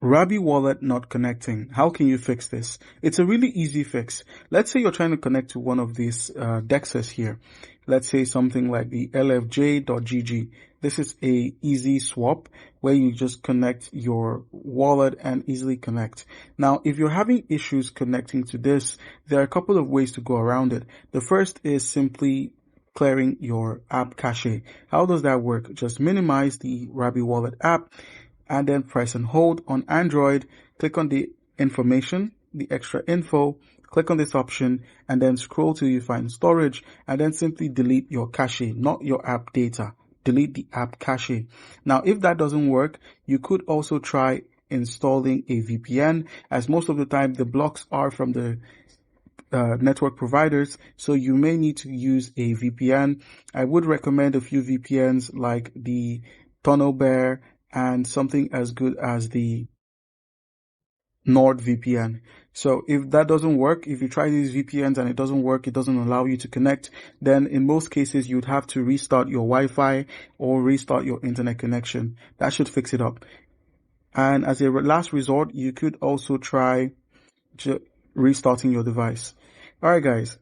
Rabby Wallet not connecting. How can you fix this? It's a really easy fix. Let's say you're trying to connect to one of these dexes here. Let's say something like the lfj.gg. This is a easy swap where you just connect your wallet and easily connect. Now, if you're having issues connecting to this, there are a couple of ways to go around it. The first is simply clearing your app cache. How does that work? Just minimize the Rabby Wallet app and then press and hold on Android. Click on the information, the extra info, click on this option, and then scroll till you find storage, and then simply delete your cache, not your app data. Delete the app cache. Now, if that doesn't work, you could also try installing a VPN, as most of the time the blocks are from the network providers, so you may need to use a VPN. I would recommend a few VPNs like the TunnelBear and something as good as the NordVPN. So if that doesn't work, if you try these VPNs and it doesn't work, it doesn't allow you to connect, then in most cases you'd have to restart your Wi-Fi or restart your internet connection. That should fix it up. And as a last resort, you could also try restarting your device. Alright guys,